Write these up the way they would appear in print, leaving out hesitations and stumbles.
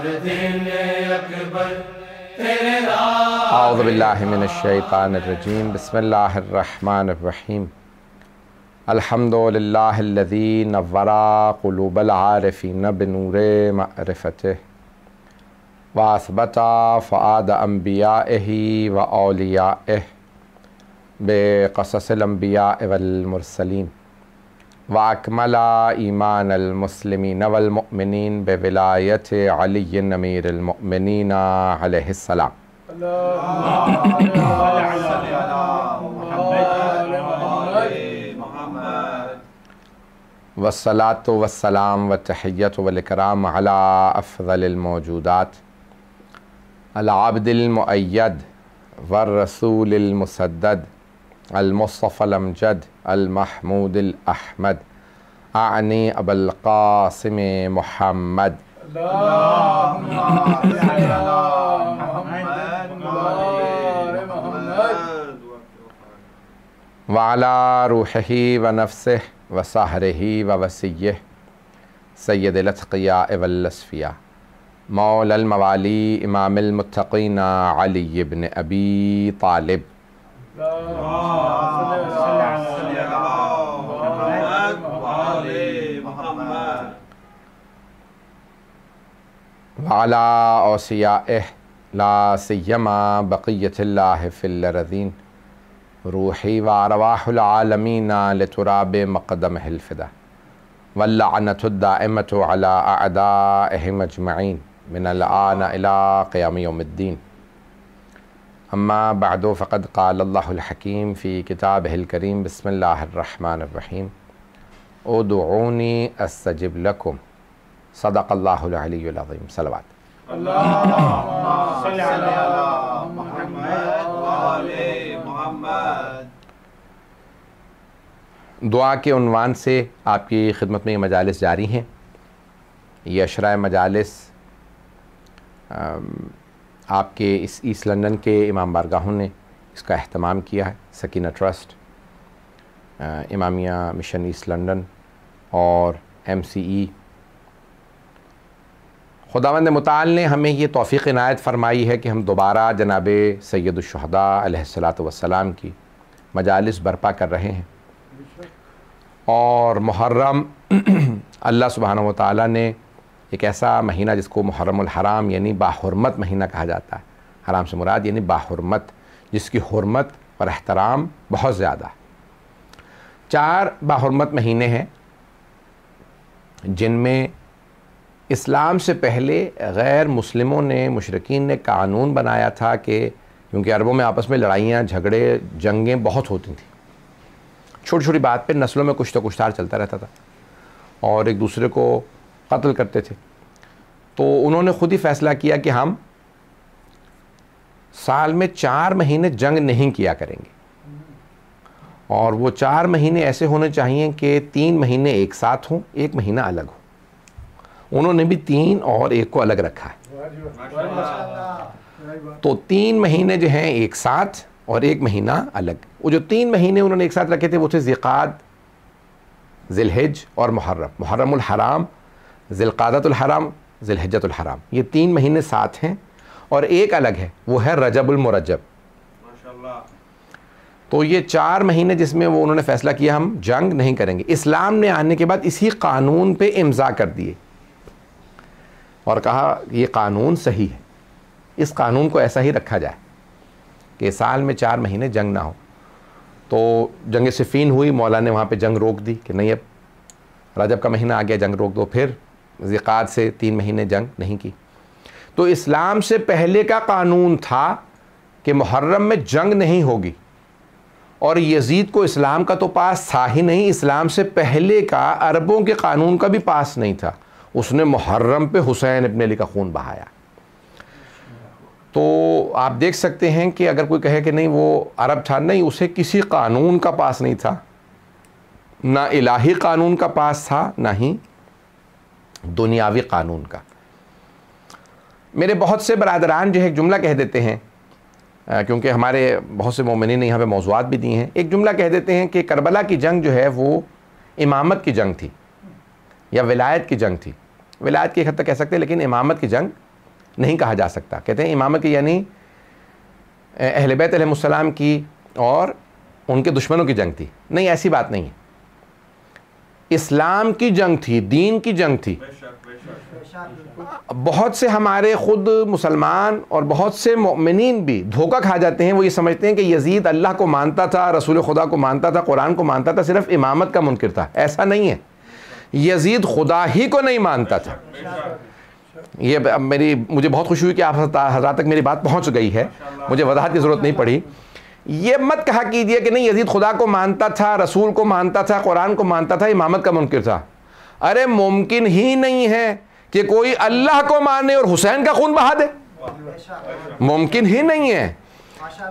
औज़ु बिल्लाहि मिनश शैतानिर रजीम। बिस्मिल्लाहिर रहमानिर रहीम। अल्हम्दुलिल्लाहिल्लज़ी नव्वरा क़ुलूबल आरिफ़ीन बिनूरे मअरिफ़तिह व असबता फ़ुआद अंबियाइही व औलियाइह बिक़ससिल अंबियाइ वल मुरसलीन व अकमला ईमानल मुस्लिमीन वल मुअमिनीन बिविलायति अलीय्यिन अमीरिल मुअमिनीन अलैहिस्सलाम। वस्सलातु वस्सलाम व तहिय्यतु वल इकराम अला अफ़ज़लिल मौजूदात अल अब्दिल मुअय्यद वर रसूलिल मुसद्दद अल मुस्तफ़ल अमजद अल महमूदिल अहमद आनी अबुल क़ासिम मुहम्मद व अला रूहिही व नफ्सिही व सहरिही व वसिय्यिही सय्यदिल अत्क़ियाए वल अस्फ़िया मौलल मवाली इमामिल मुत्तक़ीन अली इब्न अबी तालिब व अला औसियाइह ला सिय्यमा बक़िय्यतिल्लाहि फ़िल अरज़ीन रूही व अरवाहुल आलमीन लितुराब मक़दमिहिल फ़िदा वल्लअनतुद दाइमतु अला अअदाइहिम अजमईन मिनल आन इला क़ियाम यौमिद्दीन। अम्मा बअदु फ़क़द क़ालल्लाहुल हकीम फ़ी किताबिहिल करीम। बिस्मिल्लाहिर रहमानिर रहीम। उदऊनी अस्तजिब लकुम। सदक़ल्लाहुल अलीयुल अज़ीम। सलवात। दुआ के उन्वान से आपकी खिदमत में ये मजालिस जारी हैं। ये अशरा मजालिस आपके इस ईस्ट लंदन के इमाम बारगाहों ने इसका अहतमाम किया है। Sakina trust, Imamia mission east London और MCE। खुदावंद मुताल ने हमें ये तौफ़ीक़ इनायत फ़रमाई है कि हम दोबारा जनाब सैयदुश्शुहदा अलैहिस्सलातु वस्सलाम की मजालिस बर्पा कर रहे हैं। और मुहर्रम अल्लाह सुब्हानहु व तआला ने एक ऐसा महीना जिसको मुहर्रमुल हराम यानी बाहुरमत महीना कहा जाता है। हराम से मुराद यानी बाहुरमत, जिसकी हुर्मत और एहतराम बहुत ज़्यादा है। 4 बाहुरमत महीने हैं जिनमें इस्लाम से पहले गैर मुस्लिमों ने, मुशरिकीन ने कानून बनाया था कि क्योंकि अरबों में आपस में लड़ाइयाँ, झगड़े, जंगें बहुत होती थी। छोटी छोटी बात पे नस्लों में कुछ तो कुछतार चलता रहता था और एक दूसरे को कत्ल करते थे। तो उन्होंने ख़ुद ही फ़ैसला किया कि हम साल में 4 महीने जंग नहीं किया करेंगे और वो 4 महीने ऐसे होने चाहिए कि 3 महीने एक साथ हों, 1 महीना अलग हो। उन्होंने भी 3 और 1 को अलग रखा है। तो 3 महीने जो हैं एक साथ और 1 महीना अलग। वो जो 3 महीने उन्होंने एक साथ रखे थे वो थे ज़िलक़ाद, ज़िलहिज और मुहर्रम। मुहर्रमुल हराम, ज़िलक़ादतुल हराम, ज़िलहिज्जतुल हराम, ये 3 महीने साथ हैं और एक अलग है, वो है रजबुल मुरज्जब। तो ये 4 महीने जिसमें वो उन्होंने फ़ैसला किया हम जंग नहीं करेंगे। इस्लाम ने आने के बाद इसी कानून पे इम्ज़ा कर दिए और कहा ये कानून सही है, इस कानून को ऐसा ही रखा जाए कि साल में 4 महीने जंग ना हो। तो जंग सिफ़ीन हुई, मौला ने वहाँ पे जंग रोक दी कि नहीं, अब रजब का महीना आ गया, जंग रोक दो। फिर ज़िलक़ाद से 3 महीने जंग नहीं की। तो इस्लाम से पहले का कानून था कि मुहर्रम में जंग नहीं होगी और यज़ीद को इस्लाम का तो पास था ही नहीं, इस्लाम से पहले का अरबों के कानून का भी पास नहीं था। उसने मुहर्रम पे हुसैन इब्न अली का खून बहाया। तो आप देख सकते हैं कि अगर कोई कहे कि नहीं वो अरब था, नहीं, उसे किसी कानून का पास नहीं था, ना इलाही कानून का पास था, ना ही दुनियावी कानून का। मेरे बहुत से बरादरान जो है एक जुमला कह देते हैं, क्योंकि हमारे बहुत से मोमिनीन ने यहाँ पे मौज़ूआत भी दी हैं, एक जुमला कह देते हैं कि करबला की जंग जो है वो इमामत की जंग थी या विलायत की जंग थी। विलायत की एक हद तक कह सकते हैं, लेकिन इमामत की जंग नहीं कहा जा सकता। कहते हैं इमामत की यानी अहले बैत अलैहिस्सलाम की और उनके दुश्मनों की जंग थी। नहीं, ऐसी बात नहीं है। इस्लाम की जंग थी, दीन की जंग थी। बहुत से हमारे खुद मुसलमान और बहुत से मोमिनीन भी धोखा खा जाते हैं। वो ये समझते हैं कि यजीद अल्लाह को मानता था, रसूल खुदा को मानता था, कुरान को मानता था, सिर्फ इमामत का मुनकिर था। ऐसा नहीं है। यजीद खुदा ही को नहीं मानता था। ये मुझे बहुत खुशी हुई कि आप हज़रात तक मेरी बात पहुंच गई है, मुझे वजाहत की ज़रूरत नहीं पड़ी। ये मत कहा कीजिए कि नहीं यजीद खुदा को मानता था, रसूल को मानता था, कुरान को मानता था, इमामत का मुनकिर था। अरे मुमकिन ही नहीं है कि कोई अल्लाह को माने और हुसैन का खून बहा दे, मुमकिन ही नहीं है।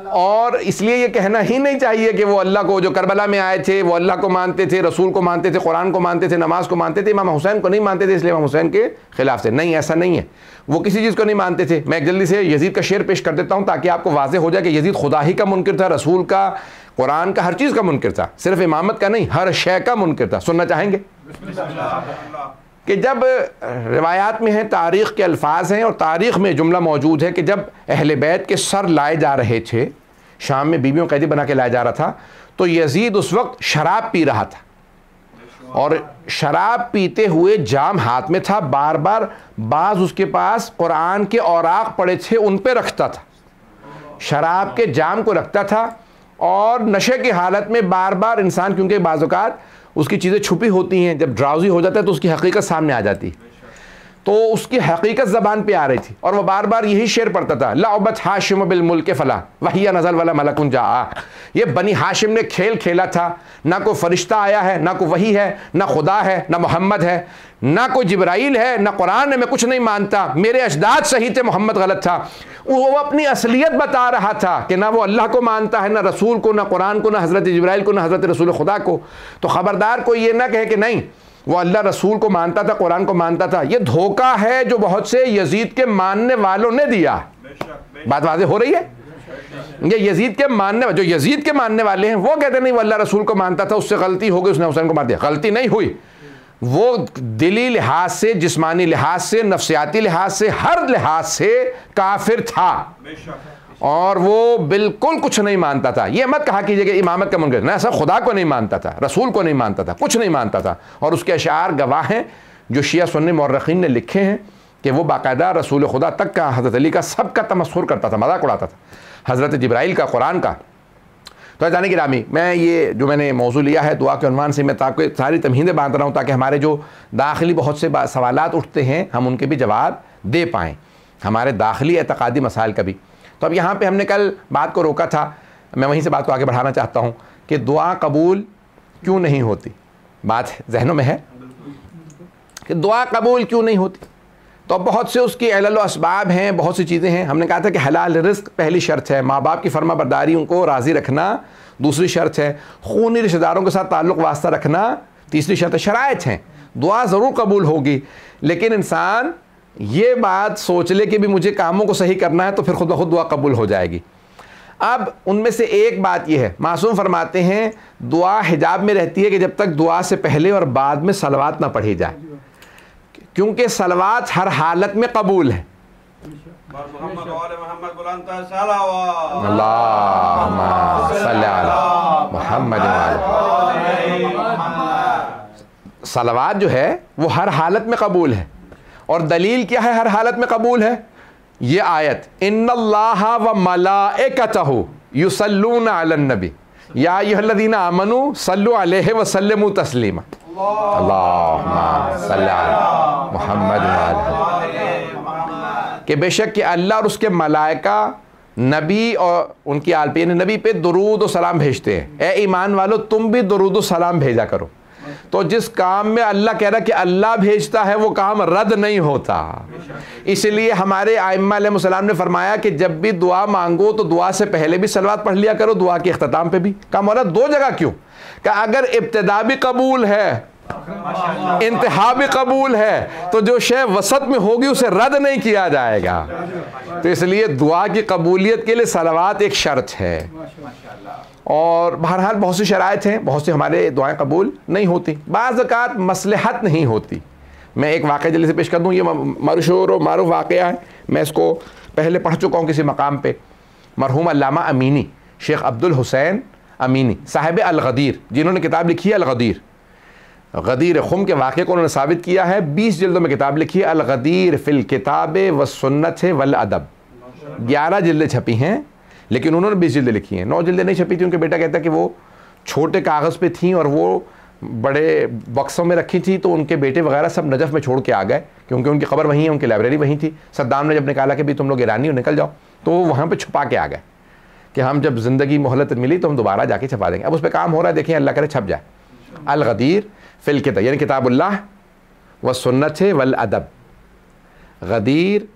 और इसलिए ये कहना ही नहीं चाहिए कि वो अल्लाह को, जो करबला में आए थे वो अल्लाह को मानते थे, रसूल को मानते थे, कुरान को मानते थे, नमाज को मानते थे, इमाम हुसैन को नहीं मानते थे इसलिए इमाम हुसैन के खिलाफ थे। नहीं, ऐसा नहीं है। वो किसी चीज़ को नहीं मानते थे। मैं एक जल्दी से यजीद का शेर पेश कर देता हूँ ताकि आपको वाज़े हो जाए कि यजीद खुदा ही का मुनकिर था, रसूल का, कुरान का, हर चीज़ का मुनकिर था, सिर्फ इमामत का नहीं, हर शय का मुनकिर था। सुनना चाहेंगे कि जब रिवायात में है, तारीख़ के अल्फाज हैं और तारीख़ में जुमला मौजूद है कि जब अहले बैत के सर लाए जा रहे थे, शाम में बीवियों कैदी बना के लाया जा रहा था, तो यजीद उस वक्त शराब पी रहा था और शराब पीते हुए जाम हाथ में था। बार बार बाज उसके पास कुरान के औराक पड़े थे, उन पे रखता था, शराब के जाम को रखता था। और नशे की हालत में बार बार इंसान, क्योंकि बाज़ औक़ात उसकी चीज़ें छुपी होती हैं, जब ड्राउजी हो जाता है तो उसकी हकीकत सामने आ जाती, तो उसकी हकीकत ज़बान पे आ रही थी और वह बार बार यही शेर पढ़ता था, लाउबत हाशिम बिल मुल्क फला वहिया नज़ल वाला मलकुन जा। ये बनी हाशिम ने खेल खेला था, ना कोई फरिश्ता आया है, ना कोई वही है, ना खुदा है, ना मोहम्मद है, ना कोई जिब्राइल है, ना कुरान है, मैं कुछ नहीं मानता, मेरे अजदाद सही थे, मोहम्मद गलत था। वो अपनी असलियत बता रहा था कि ना वो अल्लाह को मानता है, ना रसूल को, ना कुरान को, ना हज़रत जिब्राइल को, ना हज़रत रसूल खुदा को। तो ख़बरदार कोई ये ना कहे कि नहीं वो अल्लाह रसूल को मानता था, कुरान को मानता था। ये धोखा है जो बहुत से यजीद के मानने वालों ने दिया। बात वाज़ेह हो रही है? ये यजीद के मानने, जो यजीद के मानने वाले हैं वो कहते नहीं वो अल्लाह रसूल को मानता था, उससे गलती हो गई, उसने हुसैन को मार दिया। गलती नहीं हुई, वो दिली लिहाज से, जिस्मानी लिहाज से, नफ्सियाती लिहाज से, हर लिहाज से काफिर था और वो बिल्कुल कुछ नहीं मानता था। ये मत कहा कीजिए कि इमामत का मुनकिर, ना, ऐसा खुदा को नहीं मानता था, रसूल को नहीं मानता था, कुछ नहीं मानता था। और उसके अशार गवाह हैं जो शिया सुन्नी मौर्रखीन ने लिखे हैं कि वो बाकायदा रसूल खुदा तक का, हज़रत अली का, सबका तमस्खुर करता था, मजाक उड़ाता था, हज़रत जिब्राइल का, कुरान का। तो जाने की रामी, मैं ये जो मैंने मौजू लिया है दुआ के उन्वान से, मैं ताकि सारी तमहीदें बांध रहा हूँ ताकि हमारे जो दाखिली बहुत से सवालात उठते हैं हम उनके भी जवाब दे पाएँ, हमारे दाखिली एतक़ादी मसाइल का भी। तो अब यहाँ पे हमने कल बात को रोका था, मैं वहीं से बात को आगे बढ़ाना चाहता हूँ कि दुआ कबूल क्यों नहीं होती। बात जहनों में है कि दुआ कबूल क्यों नहीं होती। तो बहुत से उसकी इल्ल व असबाब हैं, बहुत सी चीज़ें हैं। हमने कहा था कि हलाल रिज़्क़ पहली शर्त है, माँ बाप की फर्मा बरदारी उनको राज़ी रखना दूसरी शर्त है, खूनी रिश्तेदारों के साथ ताल्लुक़ वास्ता रखना तीसरी शर्त है। शराइत हैं, दुआ ज़रूर कबूल होगी, लेकिन इंसान ये बात सोच ले कि भी मुझे कामों को सही करना है तो फिर खुद ब खुद दुआ कबूल हो जाएगी। अब उनमें से एक बात यह है, मासूम फरमाते हैं दुआ हिजाब में रहती है कि जब तक दुआ से पहले और बाद में सलवात ना पढ़ी जाए, क्योंकि सलवात हर हालत में कबूल है। सलवात जो है वो हर हालत में कबूल है। और दलील क्या है हर हालत में कबूल है? ये आयत, इन्नल्लाहा व मलाइकतहु युसल्लूना अलन नबी या अय्युहल्लज़ीना आमनू सल्लु अलैहि व सल्लिमू तस्लीमा। अल्लाहुम्मा सल्लि अला मुहम्मद कि बेशक कि अल्लाह और उसके मलाइका नबी और उनकी आल पे, नबी पे दुरूद और सलाम भेजते हैं। ए ईमान वालो तुम भी दुरूद और सलाम भेजा करो। तो जिस काम में अल्लाह कह रहा कि अल्लाह भेजता है वो काम रद्द नहीं होता। इसलिए हमारे आइम्मा अलैहिस्सलाम ने फरमाया कि जब भी दुआ मांगो तो दुआ से पहले भी सलवात पढ़ लिया करो, दुआ के इख्तिताम पे भी। कहा मौला दो जगह क्यों? कि अगर इब्तिदा भी कबूल है, इंतहा भी कबूल है, तो जो शय वसत में होगी उसे रद्द नहीं किया जाएगा। तो इसलिए दुआ की कबूलियत के लिए सलवात एक शर्त है। और बहरहाल बहुत सी शराइत हैं, बहुत से हमारे दुआएं कबूल नहीं होती। बाज़ औक़ात मसलहत नहीं होती, मैं एक वाक़या जल्दी से पेश कर दूँ, ये मशहूर और मारूफ वाक़या है, मैं इसको पहले पढ़ चुका हूँ किसी मकाम पे। मरहूम अल्लामा अमीनी, शेख अब्दुल हुसैन अमीनी साहिब अल-गदीर, जिन्होंने किताब लिखी है अल-गदीर, गदीर खुम के वाक़े को उन्होंने साबित किया है। 20 जिल्दों में किताब लिखी है अल-गदीर फिल किताब व सुन्नत वल अदब। 11 जिल्दें छपी हैं, लेकिन उन्होंने 20 जिल्दें लिखी हैं। 9 जिल्दें नहीं छपी थी, उनके बेटा कहता है कि वो छोटे कागज़ पे थी और वो बड़े बक्सों में रखी थी, तो उनके बेटे वगैरह सब नजफ़ में छोड़ के आ गए, क्योंकि उनकी ख़बर वहीं है, उनकी लाइब्रेरी वहीं थी। सद्दाम ने जब निकाला कि भाई तुम लोग ईरानी हो, निकल जाओ, तो वो वहाँ पर छुपा के आ गए कि हम जब ज़िंदगी मोहलत मिली तो हम दोबारा जाके छपा देंगे। अब उस पर काम हो रहा है, देखें अल्लाह करे छप जाए। अल-गदीर फिल किताब यानी किताबुल्लाह व सुन्नत वल अदब। गदीर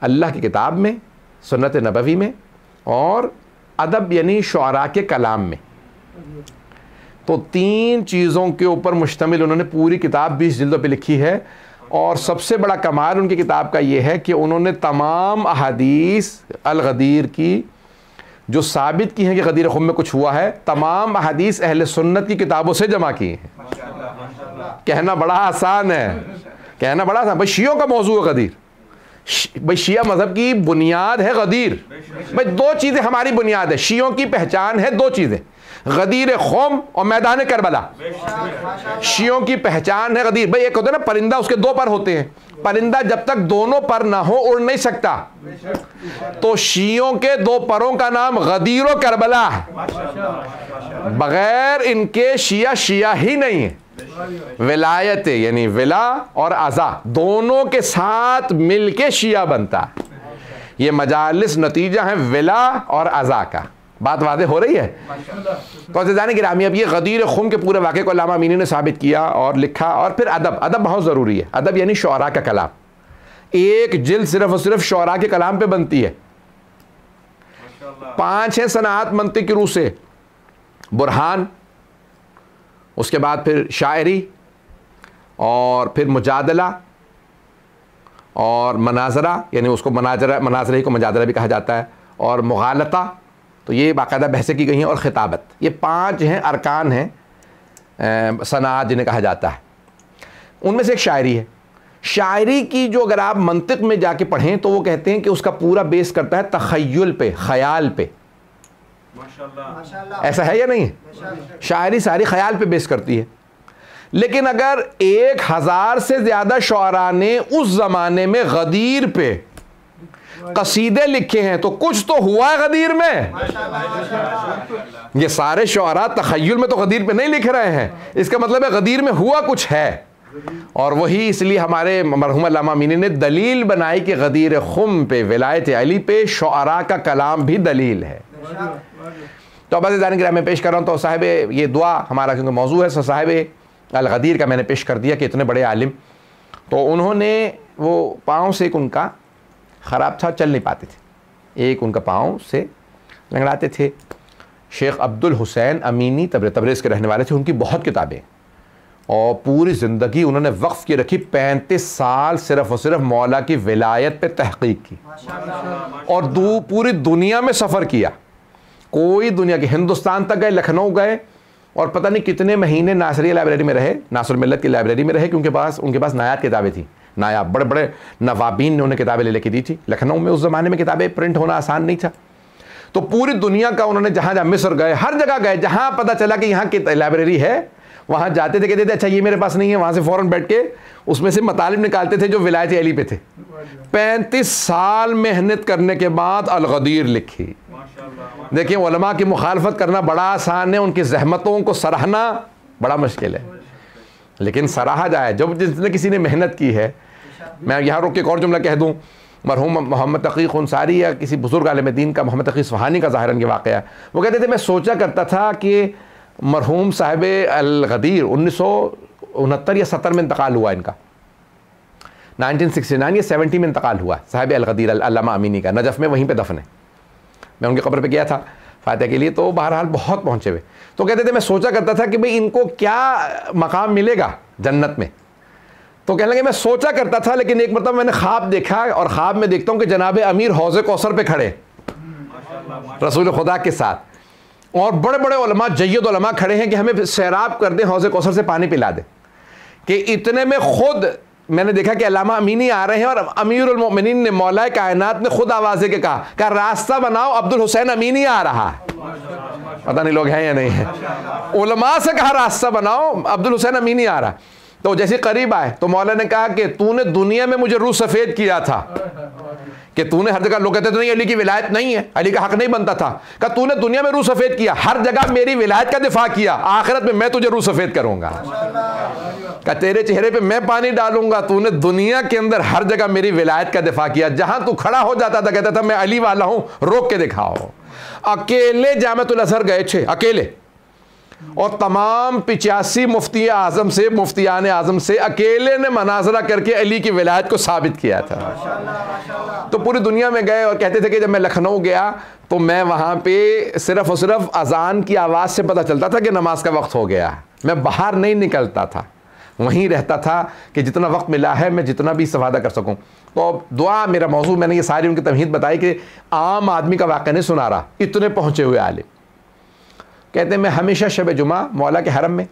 अल्लाह की किताब में, सुन्नत नबवी में, और अदब यानी शुअरा के कलाम में। तो 3 चीज़ों के ऊपर मुश्तमिल उन्होंने पूरी किताब 20 जिल्दों पे लिखी है। और सबसे बड़ा कमाल उनकी किताब का ये है कि उन्होंने तमाम अहादीस अल-गदीर की जो साबित की हैं कि गदीर खुम में कुछ हुआ है, तमाम अहादीस अहले सुन्नत की किताबों से जमा की हैं। कहना बड़ा आसान है, कहना बड़ा आसान। भाई शियों का मौजू है गदीर, भाई शिया मजहब की बुनियाद है गदीर। भाई 2 चीज़ें हमारी बुनियाद है, शियों की पहचान है 2 चीज़ें, गदीर खुम और मैदान करबला। शियों की पहचान है गदीर। भाई एक होता है ना परिंदा, उसके 2 पर होते हैं, परिंदा जब तक दोनों पर ना हो उड़ नहीं सकता। तो शियों के 2 परों का नाम गदीर और करबला है। बगैर इनके शिया शिया ही नहीं है। विलायत यानी विला और अज़ा दोनों के साथ मिलके शिया बनता है। ये मजालिस नतीजा है विला और अज़ा का। बात वाज़ेह हो रही है। तो अज़ीज़ान गिरामी, अब ये गदीर खुम के पूरे वाक़े को अल्लामा अमीनी ने साबित किया और लिखा। और फिर अदब, अदब बहुत ज़रूरी है। अदब यानी शुअरा का कलाम। एक जिल्द सिर्फ और सिर्फ शुअरा के कलाम पे बनती है। 5 है सनात मंतिक की रूह से, बुरहान, उसके बाद फिर शायरी, और फिर मुजादला और मनाजरा, यानी उसको मनाजरे को मुजादला भी कहा जाता है, और मुगालता, तो ये बाकायदा बहसें की गई हैं, और खिताबत। ये 5 हैं अरकान हैं सनात जिन्हें कहा जाता है। उनमें से एक शायरी है। शायरी की जो अगर आप मंतिक में जाके पढ़ें तो वो कहते हैं कि उसका पूरा बेस करता है तखय्युल पे, ख्याल पे। माशाल्लाह। ऐसा है या नहीं? शायरी सारी ख्याल पे बेस करती है। लेकिन अगर 1000 से ज़्यादा शुअरा ने उस ज़माने में गदीर पे कसीदे लिखे हैं तो कुछ तो हुआ है गदीर में। ये सारे शुअरा तखय्युल में तो गदीर पे नहीं लिख रहे हैं, इसका मतलब है गदीर में हुआ कुछ है। और वही इसलिए हमारे मरहूम अल्लामा अमीनी ने दलील बनाई कि गदीर खुम पे, विलायत अली पे शुअरा का कलाम भी दलील है। तो अब अज़ीज़ान गिरामी में पेश कर रहा हूँ। तो साहिब ये दुआ हमारा क्योंकि मौजू है, साहिब अल-गदीर का मैंने पेश कर दिया कि इतने बड़े आलिम, तो उन्होंने वो पाँव से एक उनका ख़राब था, चल नहीं पाते थे, एक उनका पाँव से लंगड़ाते थे। शेख अब्दुल हुसैन अमीनी तबरेज़ के रहने वाले थे। उनकी बहुत किताबें और पूरी ज़िंदगी उन्होंने वक्फ़ की रखी। 35 साल सिर्फ़ और सिर्फ मौला की विलायत पे तहक़ीक़ की और पूरी दुनिया में सफ़र किया। कोई दुनिया के हिंदुस्तान तक गए, लखनऊ गए, और पता नहीं कितने महीने नासरिया लाइब्रेरी में रहे, नासरुल मिल्लत की लाइब्रेरी में रहे, क्योंकि उनके पास नायात किताबें थी। नायाब बड़े बड़े नवाबीन ने उन्हें किताबें ले लेके दी थी। लखनऊ में उस ज़माने में किताबें प्रिंट होना आसान नहीं था। तो पूरी दुनिया का उन्होंने जहाँ जहाँ मिस्र गए, हर जगह गए, जहाँ पता चला कि यहाँ की लाइब्रेरी है वहाँ जाते थे, कहते थे अच्छा ये मेरे पास नहीं है, वहाँ से फ़ौरन बैठ के उसमें से मतालिब निकालते थे जो विलायत अली पे थे। 35 साल मेहनत करने के बाद अल-गदीर लिखी। देखिए उलमा की मुखालफत करना बड़ा आसान है, उनकी ज़हमतों को सराहना बड़ा मुश्किल है, लेकिन सराहा जाए जब जिसने किसी ने मेहनत की है। मैं यहाँ रुक के एक और जुमला कह दूँ, मरहूम मोहम्मद तक़ी अंसारी या किसी बुज़ुर्ग आलिम दीन का, मोहम्मद तक़ी इस्फ़हानी का ज़ाहिरन ये वाक़या है। वो कहते थे मैं सोचा करता था कि मरहूम साहिब अल-गदीर 1969 या 70 में इंतकाल हुआ इनका, 1969 या 70 में इंतकाल हुआ साहिब अल-गदीर अल्लामा अमीनी का। नजफ़ में वहीं पे दफन है। मैं उनकी कब्र पे गया था फातिहा के लिए, तो बहरहाल बहुत पहुँचे हुए। तो कहते थे मैं सोचा करता था कि भाई इनको क्या मकाम मिलेगा जन्नत में। तो कहने लगे मैं सोचा करता था, लेकिन एक मतलब मैंने ख्वाब देखा और ख्वाब में देखता हूँ कि जनाब अमीर हौज़े कौसर पे खड़े रसूल खुदा के साथ, और बड़े बड़े उलमा जय्यद उलमा खड़े हैं कि हमें सैराब कर दें, हौज़े कौसर से पानी पिला दें। कि इतने में खुद मैंने देखा कि अल्लामा अमीनी आ रहे हैं और अमीरुल मोमिनीन ने मौला कायनात ने खुद आवाज़ के कहा रास्ता बनाओ, अब्दुल हुसैन अमीनी आ रहा है। पता नहीं लोग हैं या नहीं है। उलमा से कहा रास्ता बनाओ, अब्दुल हुसैन अमीनी आ रहा है। तो जैसे करीब आए तो मौला ने कहा कि तूने दुनिया में मुझे रू सफ़ेद किया था, कि तूने हर जगह, लोग कहते थे नहीं अली की विलायत नहीं है, अली का हक नहीं बनता था। कहा तूने दुनिया में रू सफ़ेद किया, हर जगह मेरी विलायत का दिफा किया, आखिरत में मैं तुझे रू सफ़ेद करूंगा। कहा तेरे चेहरे पे मैं पानी डालूंगा, तूने दुनिया के अंदर हर जगह मेरी विलायत का दिफा किया। जहां तू खड़ा हो जाता था कहता था मैं अली वाला हूं, रोक के दिखाओ। अकेले जामिअतुल अज़हर गए थे, अकेले, और तमाम 85 मुफ्ती आज़म से, मुफ्तियान आज़म से अकेले ने मनाजरा करके अली की विलायत को साबित किया था। तो पूरी दुनिया में गए और कहते थे कि जब मैं लखनऊ गया तो मैं वहाँ पे सिर्फ़ और सिर्फ अज़ान की आवाज़ से पता चलता था कि नमाज का वक्त हो गया। मैं बाहर नहीं निकलता था, वहीं रहता था कि जितना वक्त मिला है मैं जितना भी इस्तेफादा कर सकूँ। तो दुआ मेरा मौजू, मैंने ये सारी उनकी तमहीद बताई कि आम आदमी का वाक़या नहीं सुना रहा, इतने पहुँचे हुए आलिम। कहते हैं मैं हमेशा शब जुमा मौला के हरम में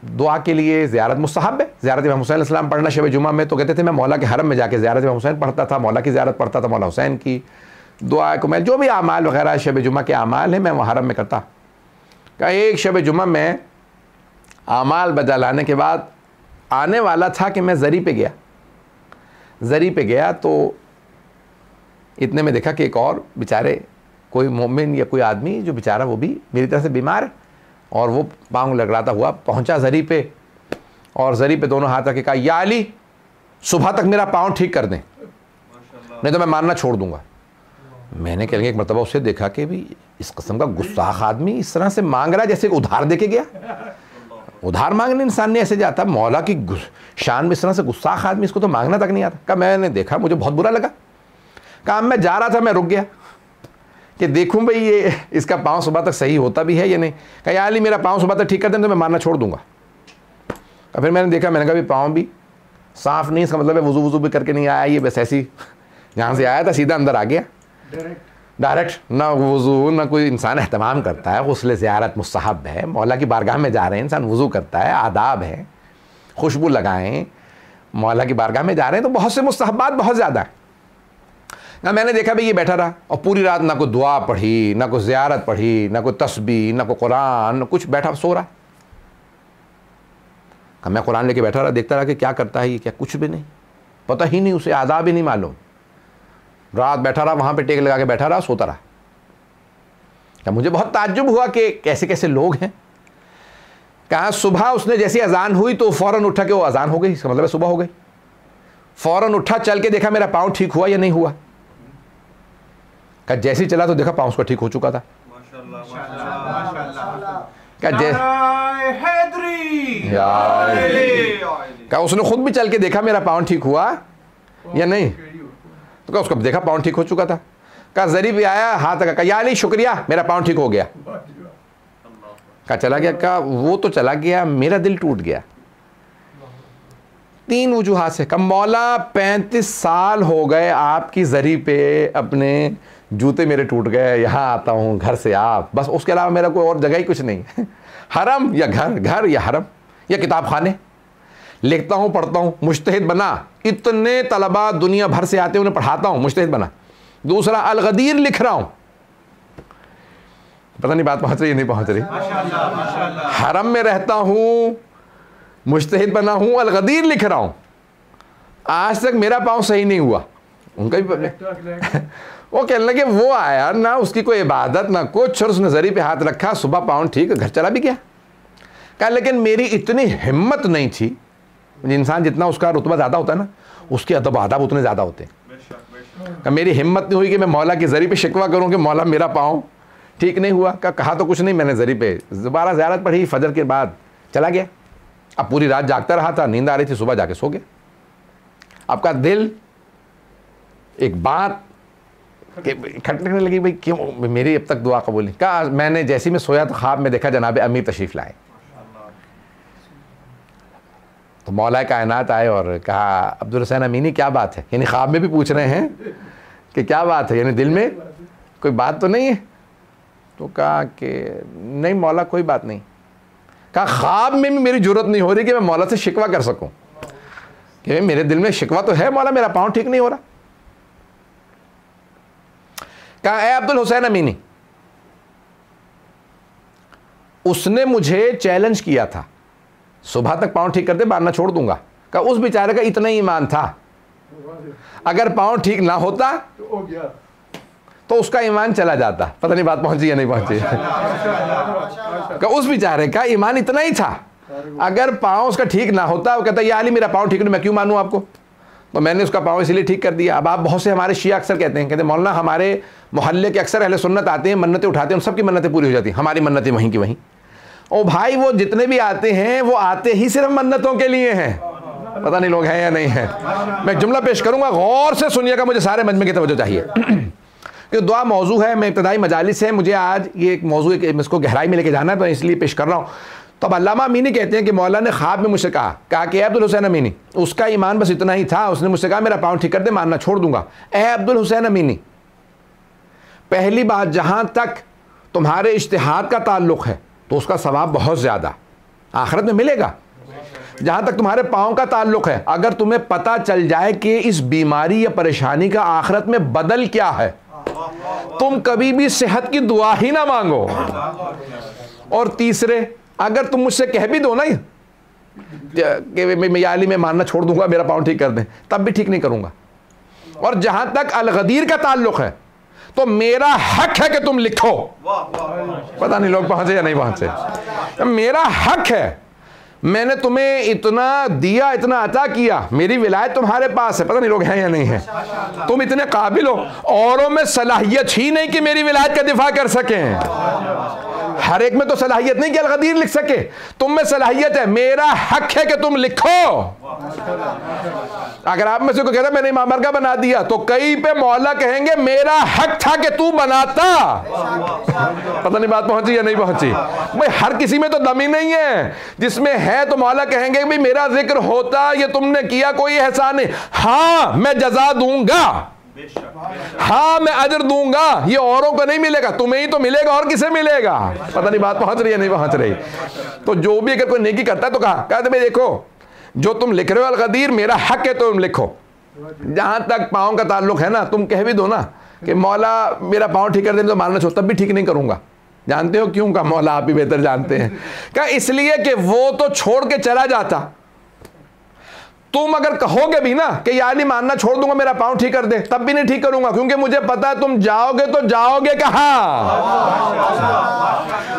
दुआ के लिए, ज़ियारत मुस्तहब है, ज़ियारत इमाम हुसैन अलैहिस्सलाम पढ़ना शब जुमा में, तो कहते थे मैं मौला के हरम में जाके ज़ियारत इमाम हुसैन पढ़ता था, मौला की ज़ियारत पढ़ता था, मौला हुसैन की दुआ को मैं जो भी आमाल वगैरह शब जुमा के आमाल हैं मैं वहाँ हरम में करता। कहा एक शब जुमा में आमाल बजा लाने के बाद आने वाला था कि मैं ज़री पे गया तो इतने में देखा कि एक और बेचारे कोई मोमिन या कोई आदमी जो बेचारा वो भी मेरी तरह से बीमार है, और वो पाँव लगड़ाता हुआ पहुंचा ज़री पे, और ज़री पे दोनों हाथ रखे कहा या अली सुबह तक मेरा पाँव ठीक कर दें, नहीं तो मैं मानना छोड़ दूंगा। मैंने कह एक मरतबा उससे देखा कि भी इस किस्म का गुस्ताख आदमी इस तरह से मांग रहा है जैसे उधार दे के गया। उधार मांगने इंसान नहीं ऐसे जाता, मौला की शान में इस तरह से गुस्ताख आदमी, इसको तो मांगना तक नहीं आता। कहा मैंने देखा, मुझे बहुत बुरा लगा। कहा मैं जा रहा था, मैं रुक गया कि देखूं भाई ये इसका पाँव सुबह तक सही होता भी है या नहीं। कहा यार अली मेरा पाँव सुबह तक ठीक कर दें तो मैं मारना छोड़ दूंगा। फिर मैंने देखा, मैंने कहा भी पाँव भी साफ़ नहीं, इसका मतलब है वज़ू भी करके नहीं आया, ये बस ऐसी जहाँ से आया था सीधा अंदर आ गया डायरेक्ट। ना वज़ू, ना कोई इंसान एहतमाम करता है, गुस्ल ज़ियारत मुस्तहब है, मौला की बारगाह में जा रहे हैं, इंसान वज़ू करता है, आदाब है, खुशबू लगाएं, मौला की बारगाह में जा रहे हैं, तो बहुत से मुस्तहबात बहुत ज़्यादा है। ना मैंने देखा भाई ये बैठा रहा और पूरी रात ना कोई दुआ पढ़ी, ना कोई ज़ियारत पढ़ी, ना कोई तस्बीह, ना कोई कुरान, ना कुछ, बैठा सो रहा। मैं कुरान लेके बैठा रहा, देखता रहा कि क्या करता है ये, क्या कुछ भी नहीं, पता ही नहीं, उसे आदाब ही नहीं मालूम। रात बैठा रहा वहाँ पे, टेक लगा के बैठा रहा, सोता रहा। क्या मुझे बहुत ताज्जुब हुआ कि कैसे कैसे लोग हैं। कहा सुबह उसने जैसी अजान हुई तो फ़ौरन उठा के वो अजान हो गई, इसका मतलब है सुबह हो गई। फ़ौरन उठा, चल के देखा मेरा पाँव ठीक हुआ या नहीं हुआ। जैसे ही चला तो देखा पाँव उसका ठीक हो चुका था। क्या उसने खुद भी चल के देखा मेरा पाँव ठीक हुआ या नहीं, तो क्या उसका देखा पाँव ठीक हो चुका था। कहा ज़री भी आया, हाथ लगा, या अली शुक्रिया मेरा पाँव ठीक हो गया। कहा चला गया। कहा वो तो चला गया, मेरा दिल टूट गया। 3 वजूहात से। कहा मौला 35 साल हो गए आपकी ज़री पे, अपने जूते मेरे टूट गए, यहाँ आता हूँ घर से आप, बस उसके अलावा मेरा कोई और जगह ही कुछ नहीं। हरम या घर, घर या हरम या किताब खाने, लिखता हूँ पढ़ता हूँ, मुज्तहिद बना, इतने तलबा दुनिया भर से आते हैं उन्हें पढ़ाता हूँ, मुज्तहिद बना। दूसरा अल-गदीर लिख रहा हूँ, पता नहीं बात पहुँच रही है नहीं पहुँच रही। हरम में रहता हूँ, मुज्तहिद बना हूँ, अल-गदीर लिख रहा हूँ, आज तक मेरा पाँव सही नहीं हुआ। उनका भी वो कहने लगे वो आया ना, उसकी कोई इबादत ना कुछ, और उसने ज़री पे हाथ रखा, सुबह पाँव ठीक, घर चला भी गया। कहा लेकिन मेरी इतनी हिम्मत नहीं थी, इंसान जितना उसका रुतबा ज़्यादा होता है ना, उसके अदब आदाब उतने ज़्यादा होते हैं। मेरी हिम्मत नहीं हुई कि मैं मौला की ज़री पे शिकवा करूँ कि मौला मेरा पाँव ठीक नहीं हुआ। कहा तो कुछ नहीं, मैंने ज़री पे दोबारा ज़ियारत पढ़ी, फजर के बाद चला गया। अब पूरी रात जागता रहा था, नींद आ रही थी, सुबह जाके सो गया। आपका दिल एक बात खटकने लगी, भाई क्यों मेरी अब तक दुआ कबूल नहीं। कहा मैंने जैसे ही मैं सोया तो ख्वाब में देखा जनाब अमीर तशरीफ़ लाए, तो मौला कायनात आए और कहा अब्दुल हुसैन अमीनी क्या बात है, यानी ख्वाब में भी पूछ रहे हैं कि क्या बात है, यानी दिल में कोई बात तो नहीं है। तो कहा कि नहीं मौला कोई बात नहीं। कहा ख्वाब में भी मेरी जुर्रत नहीं हो रही कि मैं मौला से शिकवा कर सकूं। कि मेरे दिल में शिकवा तो है मौला, मेरा पाँव ठीक नहीं हो रहा। कहा ए अब्दुल हुसैन अमीनी, उसने मुझे चैलेंज किया था सुबह तक पाँव ठीक कर दे मारना छोड़ दूंगा। कहा उस बेचारे का इतना ही ईमान था, अगर पाँव ठीक ना होता तो उसका ईमान चला जाता। पता नहीं बात पहुंची या नहीं पहुंची। कहा उस बेचारे का ईमान इतना ही था, अगर पाँव उसका ठीक ना होता, वो कहता या अली मेरा पाँव ठीक नहीं, मैं क्यों मानूं आपको, तो मैंने उसका पाँव इसलिए ठीक कर दिया। अब आप बहुत से हमारे शिया अक्सर कहते मौलाना हमारे मोहल्ले के अक्सर अहले सुन्नत आते हैं, मन्नतें उठाते हैं, उन सबकी मन्नतें पूरी हो जाती हैं, हमारी मन्नतें वहीं की वहीं। ओ भाई वो जितने भी आते हैं वो आते ही सिर्फ मन्नतों के लिए हैं। पता नहीं लोग हैं या नहीं है। मैं जुमला पेश करूंगा, गौर से सुनिएगा, मुझे सारे मजमे की तवज्जो चाहिए। कि दुआ मौजू है, मैं इब्तदाई मजालिस है, मुझे आज ये एक मौजू इसको गहराई में लेके जाना है, तो इसलिए पेश कर रहा हूँ। तो अब अल्लामा अमीनी कहते हैं कि मौला ने ख्वाब में मुझसे कहा कि अब्दुल हुसैन अमीनी, उसका ईमान बस इतना ही था, उसने मुझसे कहा मेरा पाँव ठीक कर दे मानना छोड़ दूंगा। ए अब्दुल हुसैन अमीनी, पहली बात जहाँ तक तुम्हारे इज्तिहाद का ताल्लुक़ है तो उसका सवाब बहुत ज़्यादा आखिरत में मिलेगा। जहाँ तक तुम्हारे पाँव का ताल्लुक़ है, अगर तुम्हें पता चल जाए कि इस बीमारी या परेशानी का आखिरत में बदल क्या है, तुम कभी भी सेहत की दुआ ही ना मांगो। और तीसरे, अगर तुम मुझसे कह भी दो ना कि मैं या अली में मानना छोड़ दूंगा, मेरा पाँव ठीक कर दें, तब भी ठीक नहीं करूंगा। और जहां तक अल-गदीर का ताल्लुक है तो मेरा हक है कि तुम लिखो। पता नहीं लोग पहुंचे या नहीं पहुंचे। मेरा हक है, मैंने तुम्हें इतना दिया, इतना अता किया, मेरी विलायत तुम्हारे पास है। पता नहीं लोग हैं या नहीं है। तुम इतने काबिल हो, औरों में सलाहियत ही नहीं कि मेरी विलायत का दिफा कर सकें। हर एक में तो सलाहियत नहीं कि अल-गदीर लिख सके, तुम में सलाहियत है, मेरा हक है कि तुम लिखो। अगर आप में से कोई कहता मैंने इमाम मरगा बना दिया, तो कई पे मौला कहेंगे मेरा हक था कि तू बनाता। पता नहीं बात पहुंची या नहीं पहुंची। भाई हर किसी में तो दम ही नहीं है, जिसमें है तो मौला कहेंगे भाई मेरा जिक्र होता, ये तुमने किया कोई एहसान नहीं। हाँ मैं जजा दूंगा, हाँ मैं अजर दूंगा, ये औरों को नहीं मिलेगा, तुम्हें ही तो मिलेगा, और किसे मिलेगा। पता नहीं बात पहुंच रही है नहीं पहुंच रही। तो जो भी अगर कोई नेकी करता है तो कहा भाई देखो जो तुम लिख रहे हो अल-गदीर मेरा हक है, तो तुम लिखो। जहां तक पाँव का ताल्लुक है ना, तुम कह भी दो ना कि मौला मेरा पाँव ठीक कर दे, तो मानना छोड़, तब भी ठीक नहीं करूंगा। जानते हो क्यों? का मौला आप ही बेहतर जानते हैं। क्या इसलिए कि वो तो छोड़ के चला जाता। तुम अगर कहोगे भी ना कि या अली मानना छोड़ दूंगा, मेरा पाँव ठीक कर दे, तब भी नहीं ठीक करूंगा, क्योंकि मुझे पता है तुम जाओगे तो जाओगे कहां।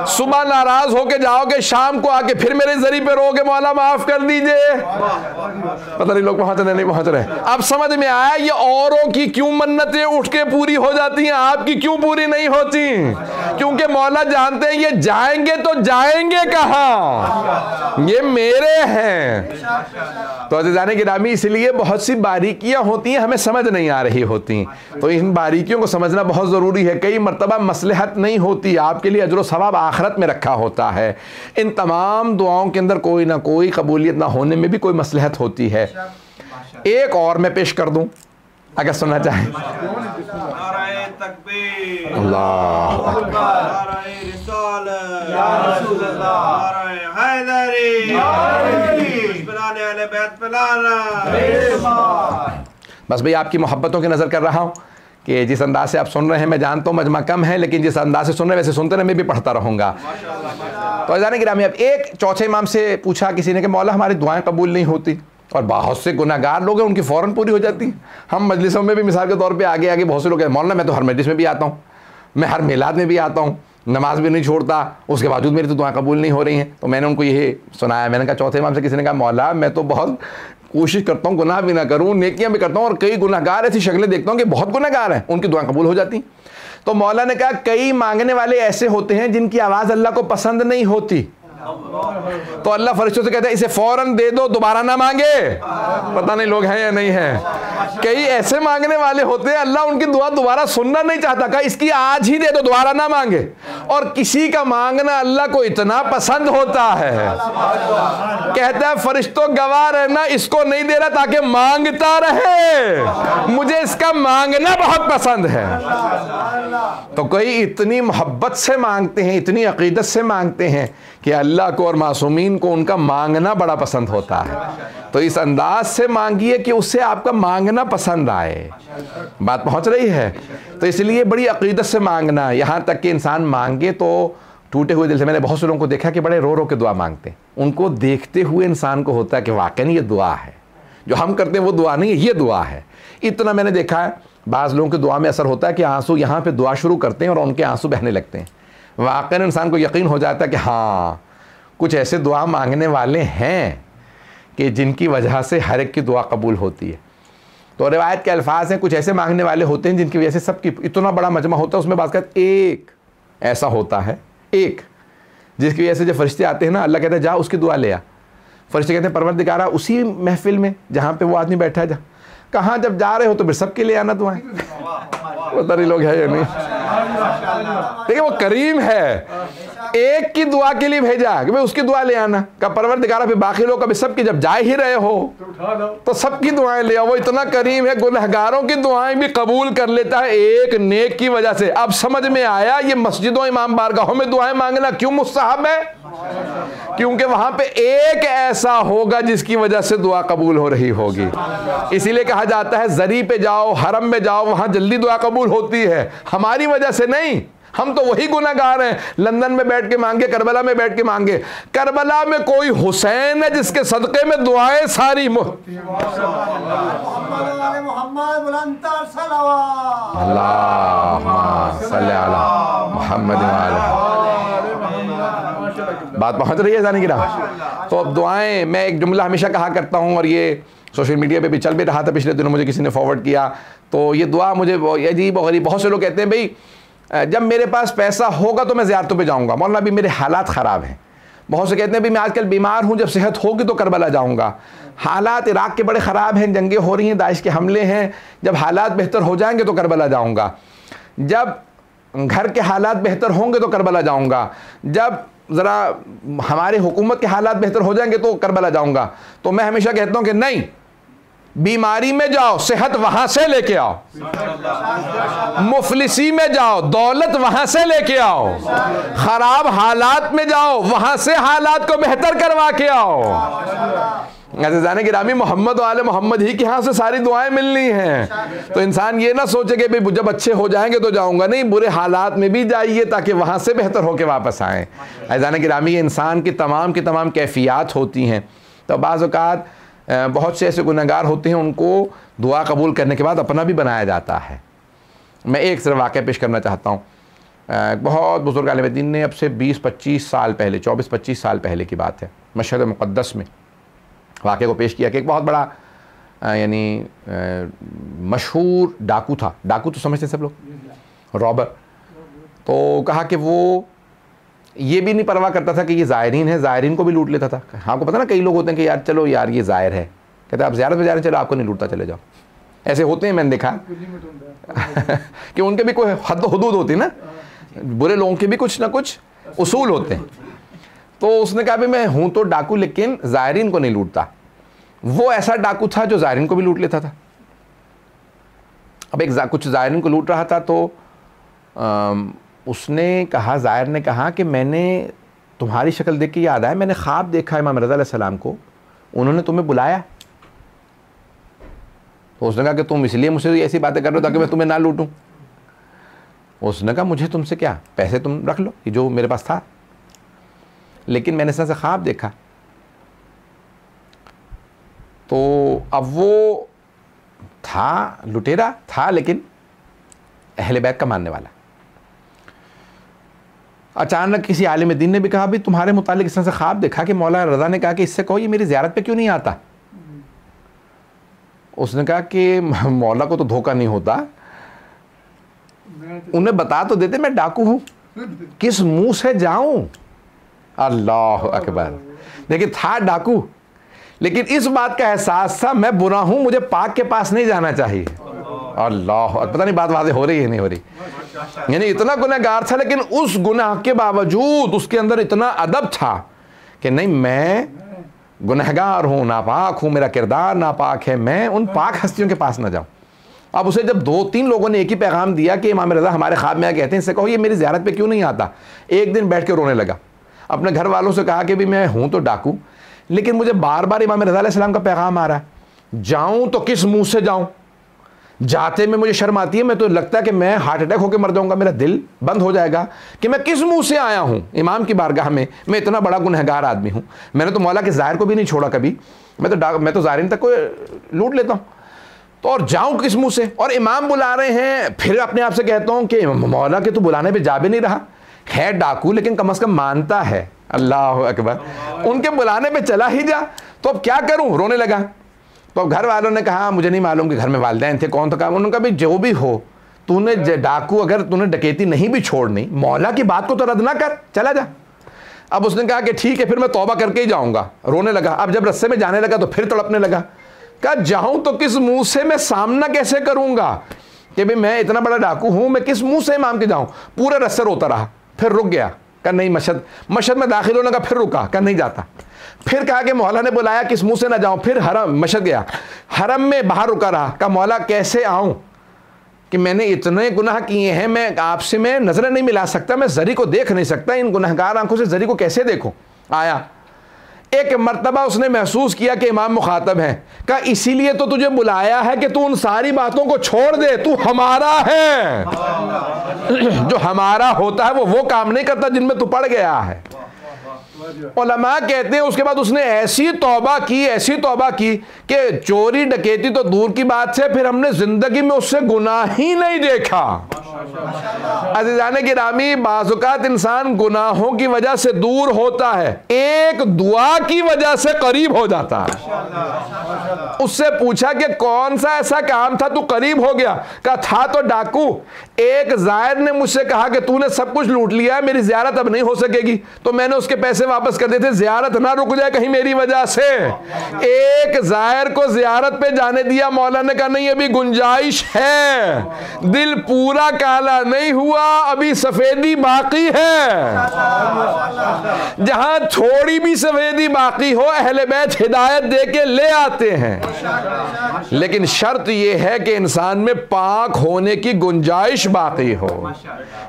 सुबह नाराज होके जाओगे, शाम को आके फिर मेरे जरी पे रोगे मौला माफ कर दीजिए। पता नहीं लोग पहुंच रहे नहीं पहुंच रहे। अब समझ में आया ये औरों की क्यों मन्नतें उठ के पूरी हो जाती हैं, आपकी क्यों पूरी नहीं होती। क्योंकि मौला जानते हैं ये जाएंगे तो जाएंगे कहां, ये मेरे हैं। तो जाने की रामी, इसलिए बहुत सी बारीकियां होती हैं हमें समझ नहीं आ रही होती, तो इन बारीकियों को समझना बहुत ज़रूरी है। कई मर्तबा मसलहत नहीं होती, आपके लिए अजर सवाब आखिरत में रखा होता है। इन तमाम दुआओं के अंदर कोई ना कोई कबूलियत ना होने में भी कोई मसलहत होती है। एक और मैं पेश कर दूं अगर सुनना चाहें। अल्लाह बस भाई आपकी मोहब्बतों की नज़र कर रहा हूँ कि जिस अंदाज से आप सुन रहे हैं, मैं जानता हूँ मजमा कम है, लेकिन जिस अंदाज से सुन रहे हैं वैसे सुनते रहे, मैं भी पढ़ता रहूँगा। तो जाने की रामी, अब एक चौथे इमाम से पूछा किसी ने कि मौला हमारी दुआएं कबूल नहीं होती, और बहुत से गुनाहगार लोग हैं उनकी फ़ौरन पूरी हो जाती है। हम मजलिसों में भी मिसाल के तौर पे आगे आगे बहुत से लोग हैं, मौलाना मैं तो हर मजलिस में भी आता हूँ, मैं हर मिलाद में भी आता हूँ, नमाज भी नहीं छोड़ता, उसके बावजूद मेरी तो दुआएं कबूल नहीं हो रही हैं। तो मैंने उनको यही सुनाया। मैंने कहा चौथे इमाम से किसी ने कहा मौला मैं तो बहुत कोशिश करता हूँ गुनाह भी ना करूँ, नेकियां भी करता हूँ, और कई गुनाहगार ऐसी शक्लें देखता हूँ कि बहुत गुनाहगार हैं, उनकी दुआएं कबूल हो जाती। तो मौला ने कहा कई मांगने वाले ऐसे होते हैं जिनकी आवाज़ अल्लाह को पसंद नहीं होती, तो अल्लाह फरिश्तों से कहता है इसे फौरन दे दो, दोबारा ना मांगे। पता नहीं लोग हैं या नहीं है। कई ऐसे मांगने वाले होते हैं अल्लाह उनकी दुआ दोबारा सुनना नहीं चाहता, कहा इसकी आज ही दे दो, दोबारा ना मांगे। और किसी का मांगना अल्लाह को इतना पसंद होता है, कहता है फरिश्तों गवाह रहना, इसको नहीं दे रहा ताकि मांगता रहे, मुझे इसका मांगना बहुत पसंद है। तो कोई इतनी मोहब्बत से मांगते हैं, इतनी अकीदत से मांगते हैं कि अल्लाह को और मासूमीन को उनका मांगना बड़ा पसंद होता है। तो इस अंदाज से मांगिए कि उससे आपका मांगना पसंद आए। बात पहुंच रही है? तो इसलिए बड़ी अकीदत से मांगना, यहाँ तक कि इंसान मांगे तो टूटे हुए दिल से। मैंने बहुत से लोगों को देखा कि बड़े रो रो के दुआ मांगते हैं। उनको देखते हुए इंसान को होता है कि वाकई ये दुआ है, जो हम करते हैं वो दुआ नहीं है, ये दुआ है। इतना मैंने देखा है, बाज़ लोगों की दुआ में असर होता है कि आंसू यहाँ पे दुआ शुरू करते हैं और उनके आंसू बहने लगते हैं। वाकई इंसान को यकीन हो जाता है कि हाँ, कुछ ऐसे दुआ मांगने वाले हैं कि जिनकी वजह से हर एक की दुआ कबूल होती है। तो रिवायत के अल्फाज हैं, कुछ ऐसे मांगने वाले होते हैं जिनकी वजह से सबकी, इतना बड़ा मजमा होता है उसमें बात कर, एक ऐसा होता है, एक जिसकी वजह से जब फरिश्ते आते हैं ना, अल्लाह कहता है जा उसकी दुआ ले आ। फरिश्ते कहते हैं परवरदिगारा उसी महफिल में जहाँ पे वो आदमी बैठा है, जा कहाँ जब जा रहे हो तो फिर सबके लिए आना दुआएं। पता नहीं लोग है या नहीं, देखिए वो करीम है, एक की दुआ के लिए भेजा कि भाई उसकी दुआ ले आना का परवरदिगारा, फिर बाकी लोग कभी सबकी जब जा ही रहे हो तो सबकी दुआएं ले आओ। वो इतना करीम है, गुनहगारों की दुआएं भी कबूल कर लेता है एक नेक की वजह से। अब समझ में आया ये मस्जिदों इमाम बारगाहों में दुआएं मांगना क्यों मुस्तहब है, क्योंकि वहां पे एक ऐसा होगा जिसकी वजह से दुआ कबूल हो रही होगी। इसीलिए कहा जाता है जरी पे जाओ, हरम में जाओ, वहां जल्दी दुआ कबूल होती है, हमारी वजह से नहीं। हम तो वही गुनाहगार हैं, लंदन में बैठ के मांगे, करबला में बैठ के मांगे। करबला में कोई हुसैन है जिसके सदक़े में दुआएं सारी बात पहुंच रही है जाने की राह। तो अब दुआएं, मैं एक जुमला हमेशा कहा करता हूं और ये सोशल मीडिया पे भी चल भी रहा था पिछले दिनों, मुझे किसी ने फॉरवर्ड किया। तो ये दुआ मुझे अजीब और गरीब, बहुत से लोग कहते हैं भाई जब मेरे पास पैसा होगा तो मैं ज़ियारतों पे जाऊंगा, मौलाना अभी मेरे हालात ख़राब हैं। बहुत से कहते हैं भाई मैं आजकल बीमार हूं, जब सेहत होगी तो करबला जाऊंगा। हालात इराक़ के बड़े ख़राब हैं, जंगें हो रही हैं, दाइश के हमले हैं, जब हालात बेहतर हो जाएंगे तो करबला जाऊंगा। जब घर के हालात बेहतर होंगे तो करबला जाऊंगा। जब ज़रा हमारे हुकूमत के हालात बेहतर हो जाएंगे तो करबला जाऊंगा। तो मैं हमेशा कहता हूं कि नहीं, बीमारी में जाओ, सेहत वहां से लेके आओ। मुफलिसी में जाओ, दौलत वहां से लेके आओ। खराब हालात में जाओ, वहां से हालात को बेहतर करवा के आओ। ऐसे जाने की रामी मोहम्मद वाले मोहम्मद ही के यहाँ से सारी दुआएं मिलनी हैं। तो इंसान ये ना सोचे कि भाई जब अच्छे हो जाएंगे तो जाऊंगा, नहीं, बुरे हालात में भी जाइए ताकि वहां से बेहतर होकर वापस आएँ। ऐसे जाने की रामी इंसान की तमाम कैफियत होती हैं। तो बाज़ औक़ात बहुत से ऐसे गुनहगार होते हैं, उनको दुआ कबूल करने के बाद अपना भी बनाया जाता है। मैं एक सिर्फ वाक़या पेश करना चाहता हूँ। बहुत बुज़ुर्ग आलिम दीन ने अब से 20-25 साल पहले, 24-25 साल पहले की बात है, मशहद मुक़द्दस में वाक़े को पेश किया कि एक बहुत बड़ा यानी मशहूर डाकू था। डाकू तो समझते सब लोग, रॉबर। तो कहा कि वो ये भी नहीं परवाह करता था कि ये ज़ायरीन है, ज़ायरीन को भी लूट लेता था। आपको पता ना कई लोग होते हैं कि यार चलो यार ये ज़ायर है, कहते आप ज़ियारत में जा रहे हैं, चलो आपको नहीं लूटता, चले जाओ। ऐसे होते हैं, मैंने देखा कि उनके भी कोई हद हुदूद होती है ना, बुरे लोगों के भी कुछ ना कुछ उसूल होते हैं। तो उसने कहा भाई मैं हूँ तो डाकू, लेकिन ज़ायरीन को नहीं लूटता। वो ऐसा डाकू था जो ज़ायरीन को भी लूट लेता था। अब एक कुछ ज़ायरीन को लूट रहा था, तो उसने कहा, ज़ायर ने कहा कि मैंने तुम्हारी शक्ल देख के याद आया, मैंने ख्वाब देखा इमाम रज़ा अलैहिस्सलाम को, उन्होंने तुम्हें बुलाया। तो उसने कहा कि तुम इसलिए मुझसे ऐसी बातें कर रहे हो ताकि मैं तुम्हें ना लूटूं। उसने कहा मुझे तुमसे क्या, पैसे तुम रख लो, ये जो मेरे पास था, लेकिन मैंने इस तरह से ख्वाब देखा। तो अब वो था लुटेरा था, लेकिन अहले बैत का मानने वाला। अचानक किसी आलिम दीन ने भी कहा भी तुम्हारे मुतालिक इस तरह से ख्वाब देखा कि मौला रज़ा ने कहा कि इससे कहो ये मेरी ज़ियारत पे क्यों नहीं आता। उसने कहा कि मौला को तो धोखा नहीं होता, उन्हें बता तो देते मैं डाकू हूं, किस मुंह से जाऊं। अल्लाह अकबर। देखिए था डाकू, लेकिन इस बात का एहसास था मैं बुरा हूं, मुझे पाक के पास नहीं जाना चाहिए। अल्लाह, पता नहीं बात वाज़ेह हो रही है नहीं हो रही। यानी इतना गुनहगार था, लेकिन उस गुनाह के बावजूद उसके अंदर इतना अदब था कि नहीं, मैं गुनहगार हूँ, नापाक हूँ, मेरा किरदार नापाक है, मैं उन पाक हस्तियों के पास ना जाऊँ। अब उसे जब 2-3 लोगों ने एक ही पैगाम दिया कि इमाम रज़ा हमारे ख्वाब में कहते हैं, इससे कहो ये मेरी ज़ियारत पे क्यों नहीं आता, एक दिन बैठ के रोने लगा। अपने घर वालों से कहा कि भी मैं हूँ तो डाकू, लेकिन मुझे बार बार इमाम रज़ा अलैहिस्सलाम का पैगाम आ रहा है, जाऊँ तो किस मुँह से जाऊँ, जाते में मुझे शर्म आती है, मैं तो लगता है कि मैं हार्ट अटैक होकर मर जाऊंगा, मेरा दिल बंद हो जाएगा कि मैं किस मुंह से आया हूं इमाम की बारगाह में, मैं इतना बड़ा गुनहगार आदमी हूं, मैंने तो मौला के ज़ाहिर को भी नहीं छोड़ा कभी, मैं तो ज़ाहिरीन तक को लूट लेता हूं, तो और जाऊं किस मुंह से, और इमाम बुला रहे हैं, फिर अपने आप से कहता हूं कि मौला के तो बुलाने पर जा भी नहीं रहा है, डाकू लेकिन कम से कम मानता है, अल्लाह अकबर, उनके बुलाने पर चला ही जा, तो अब क्या करूँ, रोने लगा। तो घर वालों ने कहा मुझे नहीं मालूम कि घर में वालिदैन थे कौन, तो कहा, उन्होंने कहा भी जो भी हो, तूने डाकू अगर तूने डकैती नहीं भी छोड़नी, मौला की बात को तो रद्द ना कर, चला जा। अब उसने कहा कि ठीक है फिर मैं तौबा करके ही जाऊंगा, रोने लगा। अब जब रस्ते में जाने लगा तो फिर तड़पने लगा, कहा जाऊं तो किस मुंह से, मैं सामना कैसे करूंगा कि भाई मैं इतना बड़ा डाकू हूं, मैं किस मुंह से इमाम के जाऊं। पूरे रस्ते रोता रहा, फिर रुक गया, कहा नहीं मशहद में दाखिल होने का, फिर रुका, कहा नहीं जाता। फिर कहा कि मौला ने बुलाया किस मुंह से ना जाऊं, फिर हरम मशहद गया, हरम में बाहर रुका रहा, कहा मौला कैसे आऊं कि मैंने इतने गुनाह किए हैं, मैं आपसे मैं नजरें नहीं मिला सकता, मैं जरी को देख नहीं सकता, इन गुनहगार आंखों से जरी को कैसे देखूं। आया, एक मर्तबा उसने महसूस किया कि इमाम मुखातब है, कहा इसीलिए तो तुझे बुलाया है कि तू उन सारी बातों को छोड़ दे, तू हमारा है, जो हमारा होता है वो काम नहीं करता जिनमें तू पड़ गया है। उलमा कहते हैं उसके बाद उसने ऐसी तौबा की कि चोरी डकैती तो दूर की बात से, फिर हमने जिंदगी में उससे गुनाह ही नहीं देखा। अज़ीज़ाने गिरामी, बाज़-औक़ात इंसान गुनाहों की वजह से दूर होता है, एक दुआ की वजह से करीब हो जाता है। उससे पूछा कि कौन सा ऐसा काम था तू करीब हो गया, कहा था तो डाकू, एक ज़ायर ने मुझसे कहा कि तूने सब कुछ लूट लिया है, मेरी ज़ियारत अब नहीं हो सकेगी, तो मैंने उसके पैसे वापस कर दिए थे, ज़ियारत ना रुक जाए कहीं मेरी वजह से। एक ज़ायर को ज़ियारत पे जाने दिया, मौला ने कहा नहीं अभी गुंजाइश है, दिल पूरा काला नहीं हुआ, अभी सफेदी बाकी है। जहां थोड़ी भी सफेदी बाकी हो अहले बैत हिदायत दे के ले आते हैं, लेकिन शर्त यह है कि इंसान में पाक होने की गुंजाइश बाकी हो।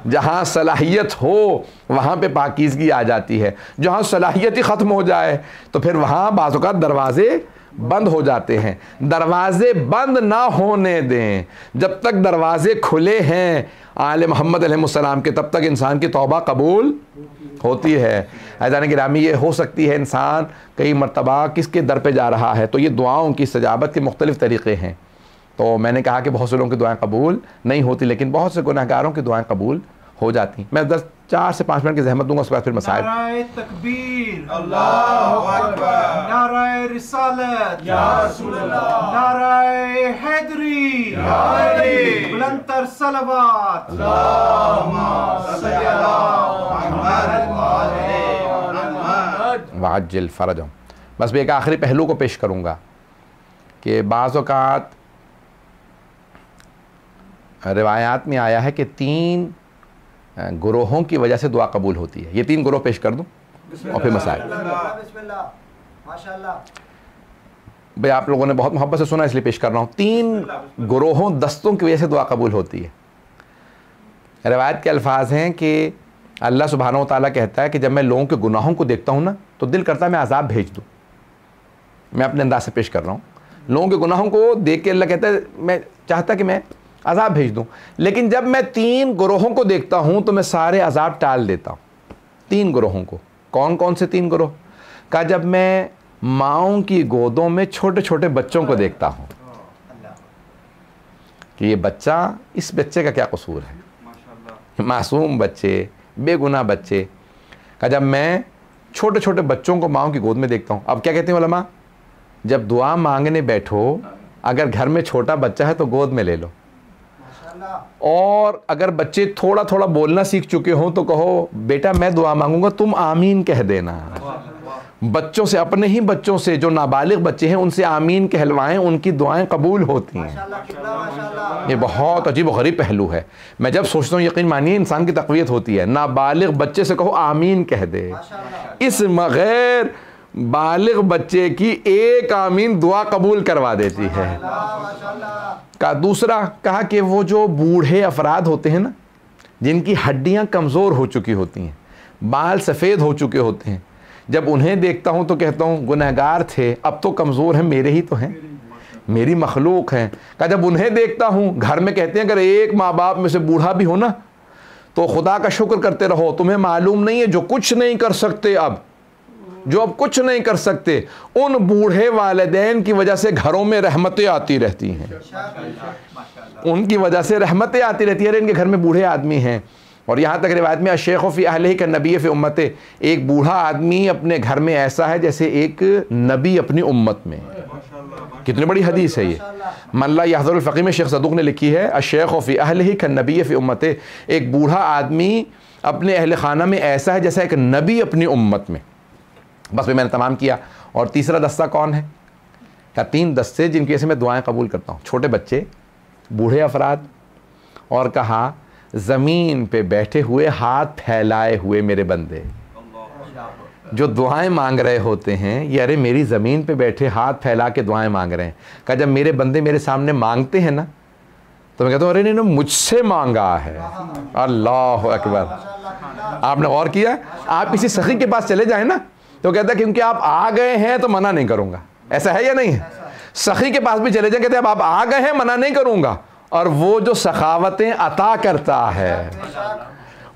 जहां सलाहियत हो वहां पे पाकीज़गी आ जाती है, जहां सलाहियत ही खत्म हो जाए तो फिर वहां बाज़ औक़ात दरवाजे बंद हो जाते हैं। दरवाजे बंद ना होने दें, जब तक दरवाजे खुले हैं आले मोहम्मद अलैहिस्सलाम के, तब तक इंसान की तौबा कबूल होती है। अज़ीज़ान गिरामी, ये हो सकती है इंसान कई मरतबा किसके दर पे जा रहा है, तो ये दुआओं की सजाबत के मुख्तलिफ़ तरीक़े हैं। तो मैंने कहा कि बहुत से लोगों की दुआएं कबूल नहीं होती, लेकिन बहुत से गुनहगारों की दुआएं कबूल हो जाती। मैं 4 से 5 मिनट की जहमत दूंगा, उसके बाद फिर मसाइल। नाराए तकबीर, अल्लाहु अकबर, नाराए रिसालत, या रसूल अल्लाह, नाराए हैदरी, या अली, बुलंदतर सलवात, अल्लाहुम्मा सल्ली अला मुहम्मद व आले मुहम्मद वाजिल फरजम। बस मैं एक आखिरी पहलू को पेश करूँगा कि बाज़ औक़ात रिवायात में आया है कि 3 गुरोहों की वजह से दुआ कबूल होती है। ये 3 गुरोह पेश कर दूं और फिर मसाइल। भाई आप लोगों ने बहुत मोहब्बत से सुना इसलिए पेश कर रहा हूँ। 3 गुरोहों दस्तों की वजह से दुआ कबूल होती है। रिवायत के अल्फाज हैं कि अल्लाह सुब्हानहू व तआला कहता है कि जब मैं लोगों के गुनाहों को देखता हूँ ना, तो दिल करता है मैं अजाब भेज दूँ। मैं अपने अंदाज से पेश कर रहा हूँ। लोगों के गुनाहों को देख के अल्लाह कहता है मैं चाहता कि मैं अजाब भेज दूं, लेकिन जब मैं 3 गुरोहों को देखता हूं तो मैं सारे अजाब टाल देता हूं। 3 गुरोहों को, कौन कौन से 3 गुरोह? का जब मैं माओं की गोदों में छोटे छोटे बच्चों को देखता हूं कि ये बच्चा, इस बच्चे का क्या कसूर है, मासूम बच्चे, बेगुनाह बच्चे, का जब मैं छोटे छोटे बच्चों को माओं की गोद में देखता हूं। अब क्या कहते हैं उलमा, जब दुआ मांगने बैठो, अगर घर में छोटा बच्चा है तो गोद में ले लो, और अगर बच्चे थोड़ा थोड़ा बोलना सीख चुके हो तो कहो बेटा मैं दुआ मांगूंगा तुम आमीन कह देना। बच्चों से, अपने ही बच्चों से जो नाबालिग बच्चे हैं उनसे आमीन कहलवाएं, उनकी दुआएं कबूल होती हैं। ये बहुत अजीब व गरीब पहलू है। मैं जब सोचता हूँ यकीन मानिए इंसान की तक़वियत होती है। नाबालिग बच्चे से कहो आमीन कह दे, इस गैर बालिग बच्चे की एक आमीन दुआ कबूल करवा देती है। का दूसरा कहा कि वो जो बूढ़े अफराद होते हैं ना, जिनकी हड्डियां कमज़ोर हो चुकी होती हैं, बाल सफ़ेद हो चुके होते हैं, जब उन्हें देखता हूँ तो कहता हूँ गुनहगार थे, अब तो कमज़ोर हैं, मेरे ही तो हैं, मेरी मखलूक हैं। कहा जब उन्हें देखता हूँ, घर में कहते हैं अगर एक माँ बाप में से बूढ़ा भी हो ना तो खुदा का शुक्र करते रहो, तुम्हें मालूम नहीं है जो कुछ नहीं कर सकते अब, जो अब कुछ नहीं कर सकते, उन बूढ़े वालिदैन की वजह से घरों में रहमतें आती रहती हैं, उनकी वजह से रहमतें आती रहती हैं। इनके घर में बूढ़े आदमी हैं। और यहाँ तक रिवायत में शेख फ़ी अहलिही का नबी फ़ी उम्मते, एक बूढ़ा आदमी अपने घर में ऐसा है जैसे एक नबी अपनी उम्मत में। कितनी बड़ी हदीस है ये। मल्ला यहज़ुरुल फ़क़ीह में शेख सदूक़ ने लिखी है, शेख फ़ी अहलिही का नबी फ़ी उम्मते, एक बूढ़ा आदमी अपने अहल खाना में ऐसा है जैसा एक नबी अपनी उम्मत में। बस भी मैंने तमाम किया। और तीसरा दस्ता कौन है? क्या 3 दस्ते जिनकी से मैं दुआएं कबूल करता हूँ, छोटे बच्चे, बूढ़े अफराद, और कहा ज़मीन पे बैठे हुए हाथ फैलाए हुए मेरे बंदे जो दुआएं मांग रहे होते हैं, ये अरे मेरी ज़मीन पे बैठे हाथ फैला के दुआएं मांग रहे हैं। कहा जब मेरे बंदे मेरे सामने मांगते हैं ना तो मैं कहता हूँ अरे इन्होंने मुझसे मांगा है। अल्लाह अकबर। आपने गौर किया? आप किसी सखी के पास चले जाएं ना तो कहता है क्योंकि आप आ गए हैं तो मना नहीं करूँगा। ऐसा है या नहीं है? सखी के पास भी चले जाए, कहते हैं अब आप आ गए हैं मना नहीं करूँगा। और वो जो सखावतें अता करता है,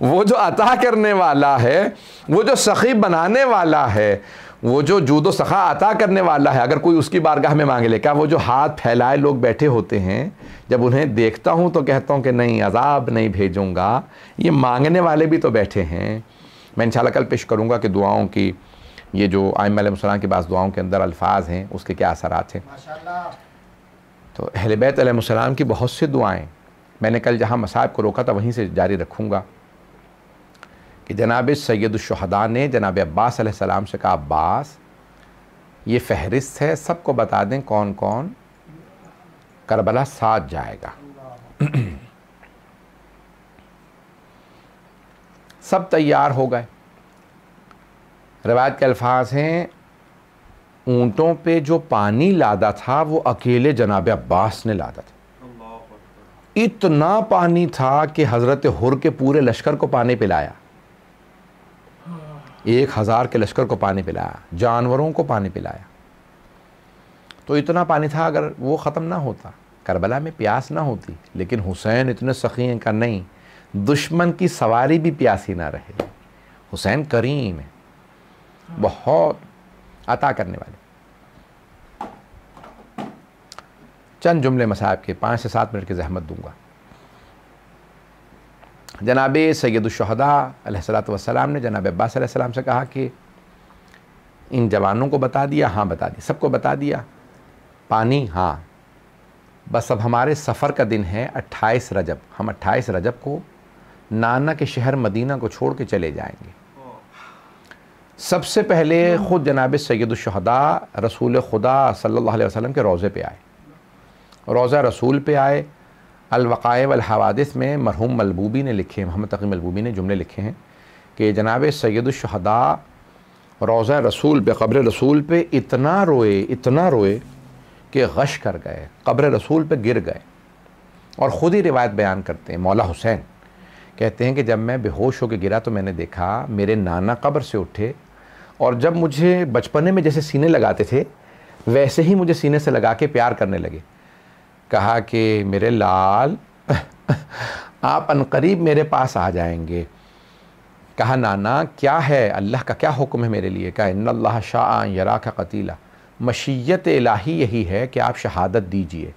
वो जो अता करने वाला है, वो जो सखी बनाने वाला है, वो जो जूदो सखा अता करने वाला है, अगर कोई उसकी बारगाह में मांगे ले, क्या वो जो हाथ फैलाए लोग बैठे होते हैं, जब उन्हें देखता हूँ तो कहता हूँ कि नहीं अजाब नहीं भेजूँगा, ये मांगने वाले भी तो बैठे हैं। मैं इंशाल्लाह कल पेश करूँगा कि दुआओं की, ये जो आइम्मा अलैहिस्सलाम की बाज़ दुआओं के अंदर अल्फाज हैं उसके क्या असरात हैं। तो अहले बैत अलैहिस्सलाम की बहुत सी दुआएं मैंने कल जहाँ मसाइब को रोका था वहीं से जारी रखूँगा कि जनाब सैयदुश्शुहदा ने जनाब अब्बास अलैहिस्सलाम से कहा, अब्बास ये फहरिस्त है, सबको बता दें कौन कौन करबला साथ जाएगा। सब तैयार हो गए। रिवायत के अल्फाज हैं, ऊँटों पे जो पानी लादा था वो अकेले जनाब अब्बास ने लादा था। इतना पानी था कि हज़रत हुर के पूरे लश्कर को पानी पिलाया, 1000 के लश्कर को पानी पिलाया, जानवरों को पानी पिलाया। तो इतना पानी था, अगर वो ख़त्म ना होता, करबला में प्यास ना होती। लेकिन हुसैन इतने सखी हैं का नहीं, दुश्मन की सवारी भी प्यासी ना रहे। हुसैन करीम है, बहुत अता करने वाले। चंद जुमले मसाइब के 5 से 7 मिनट की ज़हमत दूंगा। जनाब सैयदुश्शुहदा अलैहिस्सलातु वस्सलाम ने जनाब अब्बास अलैहिस्सलाम से कहा कि इन जवानों को बता दिया? हाँ बता दिया। सबको बता दिया? पानी? हाँ। बस अब हमारे सफ़र का दिन है 28 रजब, हम 28 रजब को नाना के शहर मदीना को छोड़ के चले जाएंगे। सबसे पहले ख़ुद जनाब सैयदुश्शुहदा रसूल खुदा सल्लल्लाहु अलैहि वसल्लम के रोज़े पे आए, रोज़ा रसूल पे आए। अल-वक़ाए वल हवादिस में मरहूम मलबूबी ने लिखे, मोहम्मद तक़ी मलबूबी ने जुमले लिखे हैं कि जनाब सैयदुश्शुहदा रोज़ा रसूल पे, क़ब्र रसूल पे इतना रोए कि गश कर गए, क़ब्र रसूल पे गिर गए। और ख़ुद ही रिवायत बयान करते हैं, मौला हुसैन कहते हैं कि जब मैं बेहोश होकर गिरा तो मैंने देखा मेरे नाना क़ब्र से उठे, और जब मुझे बचपने में जैसे सीने लगाते थे वैसे ही मुझे सीने से लगा के प्यार करने लगे। कहा कि मेरे लाल आप अनकरीब मेरे पास आ जाएंगे। कहा नाना क्या है, अल्लाह का क्या हुक्म है मेरे लिए? कहा इन्नल्लाह शाअ यरा का कतीला, मशीयत इलाही यही है कि आप शहादत दीजिए,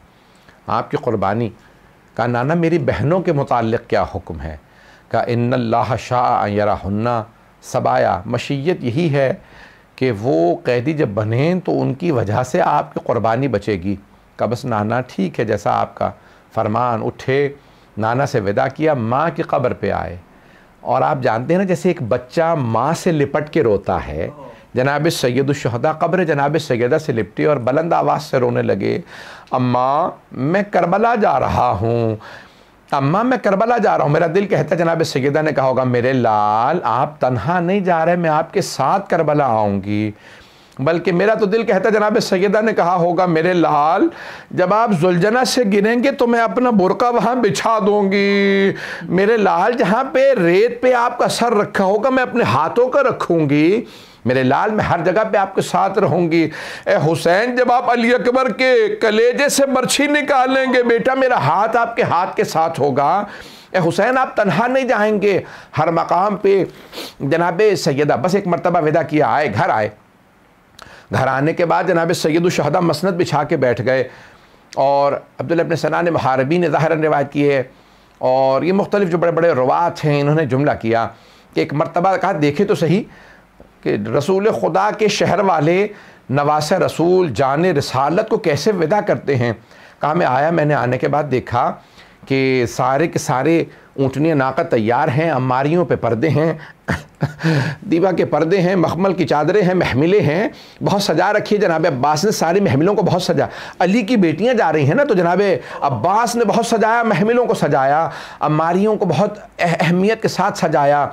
आपकी क़ुरबानी। कहा नाना मेरी बहनों के मुताल्लिक़ क्या हुक्म है? कहा इन्नल्लाह शाअ यराहुन्ना सबाया, मशीयत यही है कि वो कैदी जब बने तो उनकी वजह से आपकी क़ुरबानी बचेगी। कहा बस नाना ठीक है, जैसा आपका फरमान। उठे, नाना से विदा किया, माँ की कब्र पे आए। और आप जानते हैं ना जैसे एक बच्चा माँ से लिपट के रोता है, जनाब सैयदुश्शुहदा क़ब्र जनाब सैयदा से लिपटे और बुलंद आवाज़ से रोने लगे, अम्मा मैं करबला जा रहा हूँ, अम्मा मैं करबला जा रहा हूँ। मेरा दिल कहता है जनाब सैयदा ने कहा होगा मेरे लाल आप तन्हा नहीं जा रहे, मैं आपके साथ करबला आऊँगी। बल्कि मेरा तो दिल कहता, जनाब सैयदा ने कहा होगा, मेरे लाल जब आप जुलझना से गिरेंगे तो मैं अपना बुर्का वहाँ बिछा दूंगी। मेरे लाल जहाँ पे रेत पे आपका सर रखा होगा मैं अपने हाथों का रखूंगी। मेरे लाल मैं हर जगह पे आपके साथ रहूंगी। ए हुसैन जब आप अली अकबर के कलेजे से बर्छी निकालेंगे बेटा मेरा हाथ आपके हाथ के साथ होगा। ए हुसैन आप तन्हा नहीं जाएंगे। हर मकाम पे जनाब सैयदा बस एक मरतबा विदा किया, आए घर आए। घर आने के बाद जनाब सैयदुल शहदा मसनद बिछा के बैठ गए और अब्दुल्ला इब्न सना ने मुहारबी ने ज़ाहिरन रिवायत की है और ये मुख्तलिफ जो बड़े बड़े रवात हैं इन्होंने जुमला किया कि एक मरतबा कहा देखे तो सही कि रसूल खुदा के शहर वाले नवासे रसूल जान रिसालत को कैसे विदा करते हैं। कहा मैं आया, मैंने आने के बाद देखा कि सारे के सारे ऊँटनियाँ नाका तैयार हैं, अम्मारियों पे पर्दे हैं, दीवा के पर्दे हैं, मखमल की चादरें हैं, महमिलें हैं, बहुत सजा रखी है। जनाब अब्बास ने सारी महमिलों को बहुत सजा, अली की बेटियां जा रही हैं ना तो जनाब अब्बास ने बहुत सजाया, महमिलों को सजाया, अम्मारियों को बहुत अहमियत के साथ सजाया,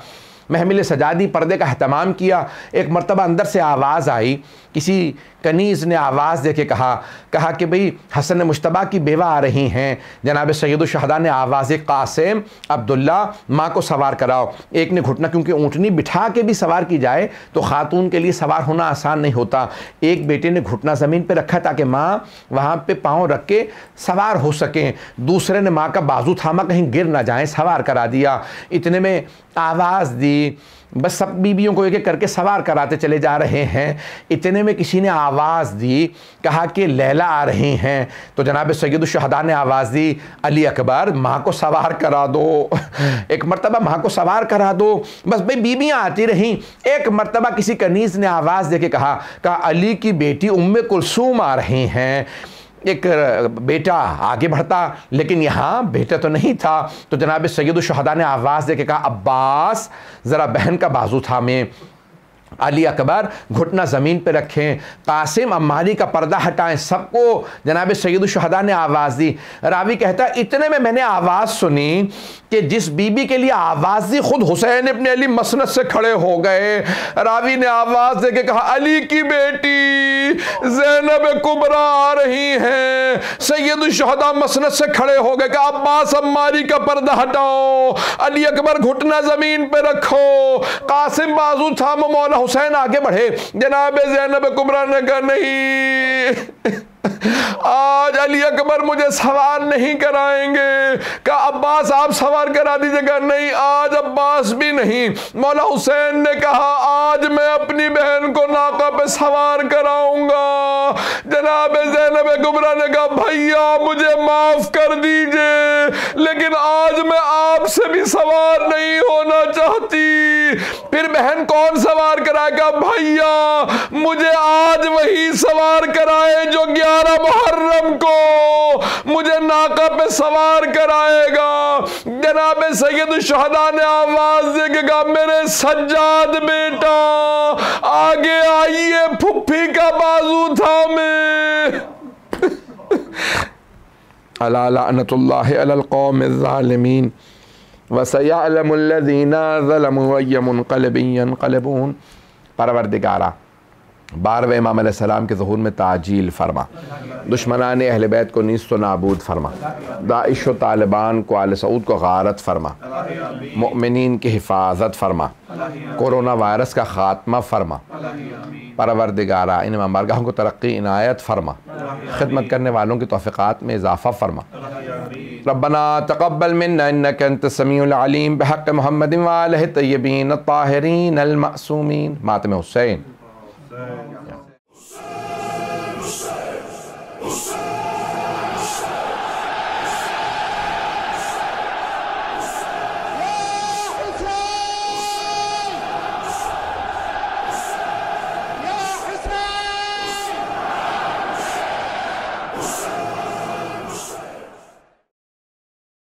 महमिल सजा दी, पर्दे का अहतमाम किया। एक मरतबा अंदर से आवाज़ आई, किसी कनीज़ ने आवाज़ दे के कहा कि भाई हसन मुश्तबा की बेवा आ रही हैं। जनाब सैयदुल शहदा ने आवाज़ कासिम अब्दुल्ला माँ को सवार कराओ। एक ने घुटना, क्योंकि ऊँटनी बिठा के भी सवार की जाए तो ख़ातून के लिए सवार होना आसान नहीं होता। एक बेटे ने घुटना ज़मीन पर रखा ताकि माँ वहाँ पर पाँव रख के सवार हो सकें, दूसरे ने माँ का बाजू थामा कहीं गिर ना जाए, सवार करा दिया। इतने में आवाज़ दी, बस सब बीबियों को एक एक करके सवार कराते चले जा रहे हैं। इतने में किसी ने आवाज़ दी, कहा कि लैला आ रही हैं। तो जनाब सैयदुल शहदा ने आवाज़ दी, अली अकबर माँ को सवार करा दो। एक मरतबा माँ को सवार करा दो। बस भाई बीबियाँ आती रहीं। एक मरतबा किसी कनीज़ ने आवाज़ दे के कहा अली की बेटी उम्मे कुलसूम आ रही हैं। एक बेटा आगे बढ़ता, लेकिन यहाँ बेटा तो नहीं था। तो जनाब सैयदुल शहदा ने आवाज़ दे के कहा अब्बास ज़रा बहन का बाजू थामे, अली अकबर घुटना ज़मीन पे रखें, कासिम अम्मारी का पर्दा हटाएं। सबको जनाब सैयदुल शहदा ने आवाज़ दी। रावी कहता इतने में मैंने आवाज़ सुनी कि जिस बीबी के लिए आवाज़ दी खुद हुसैन इब्न अली मसनद से खड़े हो गए। रावी ने आवाज़ दे के कहा अली की बेटी ज़ैनब कुबरा आ रही हैं। सैयदुल शहदा मसनद से खड़े हो गए, कहा अब्बास अम्मारी का पर्दा हटाओ, अली अकबर घुटना ज़मीन पे रखो, कासिम बाजू थामो, मौला हुसैन आगे बढ़े। जनाब ज़ैनब कुबरा ने कहा नहीं आज अली अकबर मुझे सवार नहीं कराएंगे। कहा अब्बास आप सवार करा दीजिएगा। नहीं आज अब्बास भी नहीं। मौला हुसैन ने कहा आज मैं अपनी बहन को नाका पे सवार कराऊंगा। जनाब ज़ैनब कुबरा ने कहा भैया मुझे माफ कर दीजिए, लेकिन आज मैं आपसे भी सवार नहीं होना चाहती। फिर बहन कौन सवार कराएगा? भैया मुझे आज वही सवार कराए जो 11 मुहर्रम को मुझे नाका पे सवार कराएगा। जनाब सैयदुल शहदा ने आवाज दे के कहा मेरे सज्जाद बेटा आगे आइए, फुफ्फी का बाजू थामे। अला लअनतुल्लाहि अलल कौमिज़ ज़ालिमीन व सयअलमुल लज़ीना ज़लमू अय्य मुनक़लिबिन यनक़लिबून। परवरदिगारा 12वें इमाम अलैहिस्सलाम के ज़हूर में ताजील फरमा, दुश्मनान अहले बैत को नीस्त नाबूद फरमा, दाइश व तालिबान को आले सऊद को गारत फरमा, मुअमिनीन की हिफाजत फरमा, कोरोना वायरस का ख़ात्मा फरमा। परवरदिगारा इन बारगाहों को तरक्की इनायत फरमा, खिदमत करने वालों की तौफ़ीक़ात में इजाफ़ा फरमा। रब्बना तक़ब्बल मिन्ना इन्नका अंतस समीउल अलीम बिहक़्क़ि मुहम्मदिन व आलिहि तय्यबीन अत्ताहिरीन अल मासूमीन। मातम हुसैन।